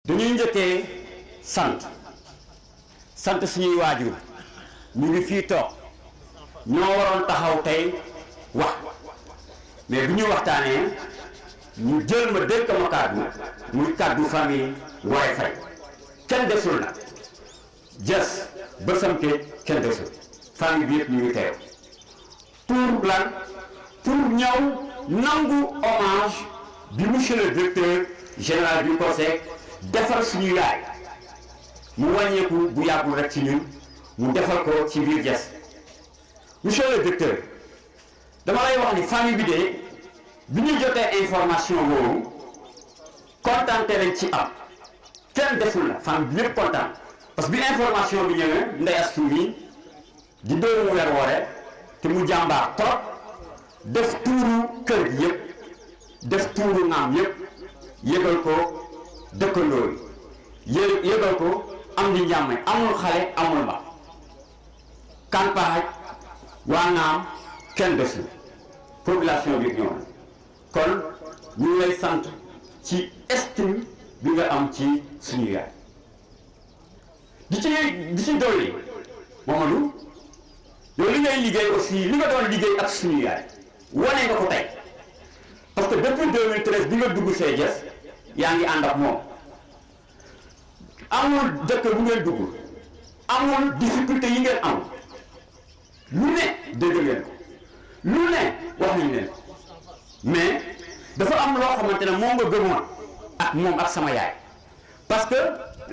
dañuy njëkkee sant suñuy waajur ñu ngi fii toog ñoo waroon taxaw tey wax mais bu ñu waxtaanee ñu jël ma dénk ma kàddu muy kàddu famille Ngoye Faye kenn desul nag jës bësam ke kenn desul famille bi yëpp ñu ngi teew pour lan pour ñëw nangu hommage bi monsieur le directeur général du COSEC defal suñu yaay mu wàññeeku bu yàggul rek ci ñun mu defal ko ci biir Diass monsieur le directeur dama lay wax ni famille bi de bi ñu jotee information boobu kontaante lañ ci am kenn desul la famille bi yëpp kontaan parce que bi information bi ñëwee Ndeye Astou mi di doomu weer woore te mu jàmbaar trop def tuuru kër gi yëpp def tuuru naam yëpp yëgal ko dëkkandoo yi yëgal ko am di njàmme amul xale amul ba campagne waa naam kenn desul population bi ñëw kon ñu ngi lay sant ci estime bi nga am ci suñu yaay di ci dolli Mamadou yow li ngay liggéey aussi li nga doon liggéey ak suñu yaay wane nga ko tey parce que depuis 2013 bi nga dugg see Diass yaa ngi ànd ak moom amul dëkk bu ngeen dugg amul difficulté yi ngeen am lu ne dégg ngeen ko lu ne wax nañ leen ko mais dafa am loo xamante ne moom nga gëmoon ak moom ak sama yaay parce que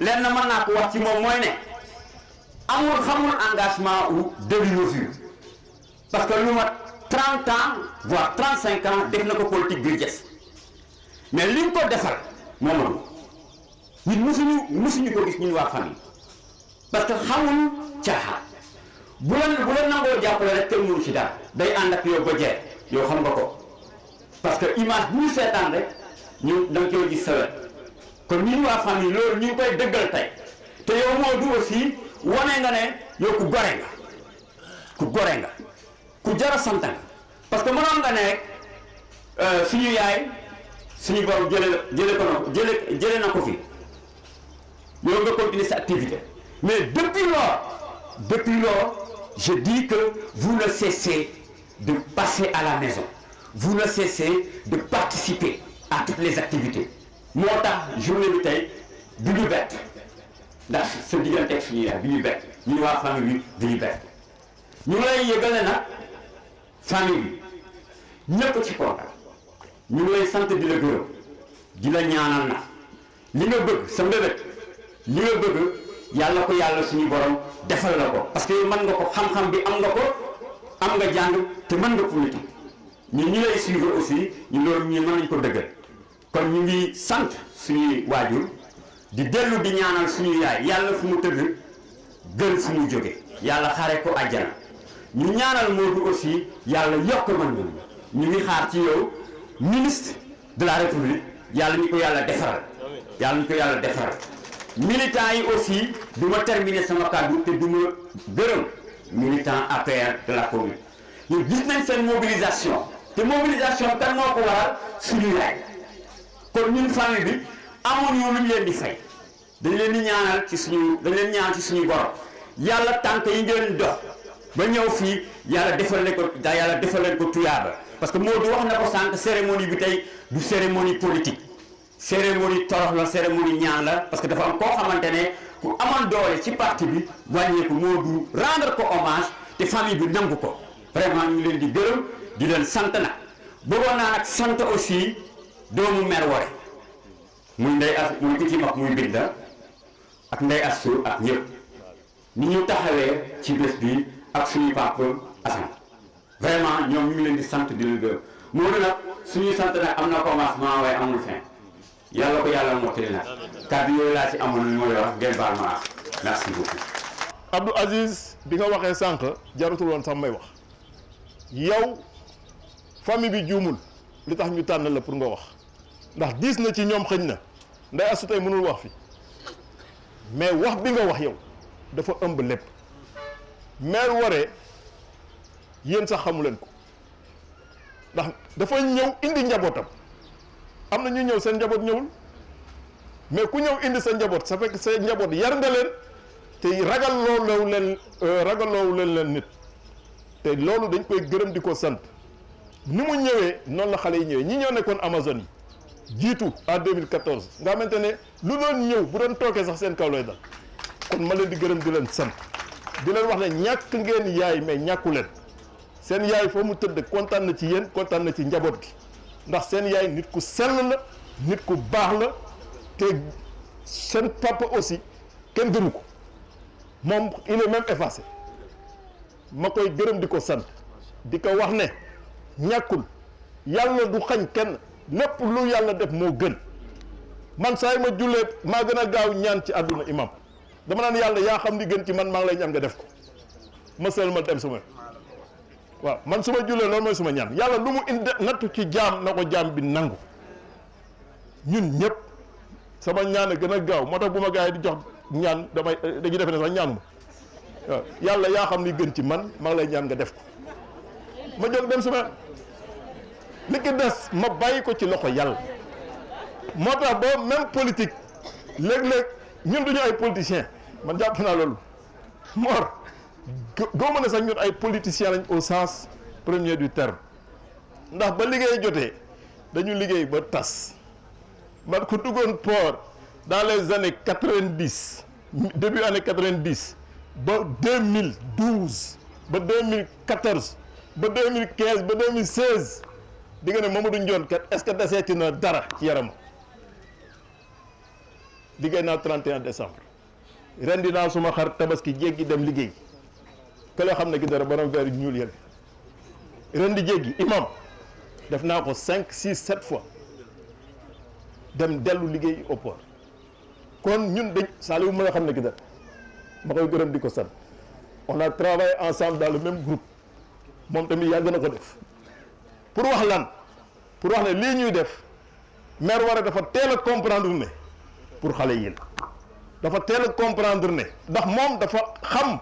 lenn mën naa ko wax ci moom mooy ne xamul engagement ou demi-mesure parce que lu mat 30 ans voire 35 ans def na ko politique biir Diass mais li nga ko defal moom ñun mësuñu ko gis ñun waa famille parce que xamul caaxaan bu la nangoo jàppale rek kenn mënu ci dara day ànd ak yow ba jeex yow xam nga ko parce que image bu ñu seetaan rek ñu da nga koy gis sa wet kon ñun waa famille loolu ñu ngi koy dëggal tey te yow moo du aussi wane nga ne yow ku gore nga ku jara sant nga parce que mënoon nga ne rek suñu yaay suñu borom jële na ko fi yow nga continuer sa activité mais depuis lors je dis que vous ne cessez de passer à la maison vous ne cessez de participer à toutes les activités moo tax journée bi tey du ñu bett ndax sa diggante ak suñu yaay bi ñu bett ñu waa famille bi du ñu bett ñu ngi lay yëgal ne nag famille bi ñëpp ci kontaan ñu ngi lay sant di la gërëm di la ñaanal na li nga bëgg sa mbébét li nga bëgg yàlla ko yàlla suñu borom defal la ko parce que mën nga ko xam-xam bi am nga jàng te mën nga politique ñun ñi lay suivre aussi ñu loolu ñu mën nañ ko dëggal kon ñu ngi sant suñuy waajur di dellu di ñaanal suñu yaay yàlla fu mu tëdd gën fu mu jóge yàlla xare ko àjjana ñu ñaanal Modou aussi yàlla yokk mën ñu ngi xaar ci yow ministre de la république yàlla ñu ko yàlla defaral militants yi aussi du ma terminer sama kàddu te du ma gërëm militant APR de la commune ñu gis nañ seen mobilisation te mobilisation kan moo ko waral suñu yaay kon ñun famille bi amuñu lu ñu leen di fay dañ leen ñaanal ci suñu borom yàlla tànk yi ngeen dox ba ñëw fii yàlla defal leen ko tuyaaba parce que Modou wax na ko sànq cérémonie bi tey du cérémonie politique cérémonie torox la cérémonie ñaan la parce que dafa am koo xamante ne ku amoon doole ci parti bi wàññeeku Modou rendre ko hommage te famille bi nangu ko vraiment ñu ngi leen di gërëm di leen sant nag bëggoon naa nag sant aussi doomu mer wore muy muy ki ci mag muy Binda ak Ndeye Astou ak ñëpp ni ñu taxawee ci bés bi ak suñu papa Assane vraiment ñoom ñu ngi leen di sant di leen gërëm Modou nag suñuy sant nag am na commencement waaye amul fin yàlla ko yàlla mottali nag kàddu yooyu laa ci amoon mooy wax ngeen baal ma merci beaucoup. Abdou Aziz bi nga waxee sànq jarutul woon sax may wax yow famille bi juumul li tax ñu tànn la pour nga wax ndax diis na ci ñoom xëñ na Ndeye Astou tey mënul wax fi mais wax bi nga wax yow dafa ëmb lépp maire waree yéen sax xamu leen ko ndax dafa ñëw indi njabootam am na ñu ñëw seen njaboot ñëwul mais ku ñëw indi sa njaboot sa fekk sa njaboot yar nga leen te ragaloowu leen nit te loolu dañ koy gërëm di ko sant ni mu ñëwee noonu la xale yi ñëwee ñi ñoo nekkoon Amazone yi jiitu en 2014 nga xamante ne lu doon ñëw bu doon tookee sax seen kaw lay dal kon ma leen di gërëm di leen sant di leen wax ne ñàkk ngeen yaay mais ñàkku leen seen yaay foo mu tëdd kontaan na ci yéen kontaan na ci njaboot gi ndax seen yaay nit ku sell la nit ku baax la te seen papa aussi kenn gënu ko moom il est même effacé ma koy gërëm di ko sant di ko wax ne ñàkkul yàlla du xañ kenn lépp lu yàlla def moo gën man saa yi ma jullee maa gën a gaaw ñaan ci àdduna imam dama naan yàlla yaa xam li gën ci man maa ngi lay ñaan nga def ko ma sel ma dem suma waaw man su ma jullee loolu mooy suma ñaan yàlla lu mu indi nattu ci jaam na ko jaam bi nangu ñun ñëpp sama ñaan a gën a gaaw moo tax bu ma gars yi di jox ñaan dañuy defe ne sax ñaanuma waaw yàlla yaa xam li gën ci man maa ngi lay ñaan nga def ko ma jóg dem suma li ki des ma bàyyi ko ci loxo yàlla moo tax ba même politique léeg-léeg ñun duñu ay politiciens man jàpp naa loolu Mor goo mën a sax ñun ay politiciens lañ au sens premier du terme ndax ba liggéey jotee dañu liggéey ba tas man ku duggoon port dans les années 90 début année 90 ba 2012 ba 2014 ba 2015 ba 2016 di nga ne Mamadou Ndione kat est-ce que deseeti na dara ci yaram liggéey naa 31 décembre ren dinaa suma xar tabaski jéggi dem liggéey ka loo xam ne ki dara borom weer ñuul yële ren di jéggi imam def naa ko 5 6 7 fois dem dellu liggéey au port kon ñun dañ Saliou ma nga xam ne ki dara ma koy gërëm di ko sant on a travaillé ensemble dans le même groupe moom tamit yàgg na ko def pour wax lan pour wax ne lii ñuy def maire war a dafa teel a comprendre ne pour xale yi la dafa teel a comprendre ne ndax moom dafa xam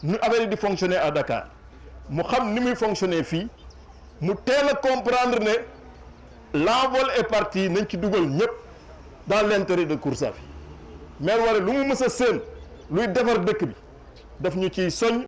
nu affaire yi di fonctionner à Dakar mu xam ni muy fonctionner fii mu teel a comprendre ne l'envol est parti nañ ci dugal ñëpp dans l'intérêt de Koursaafi maire war a lu mu mës a séen luy defar dëkk bi daf ñu ciy soñ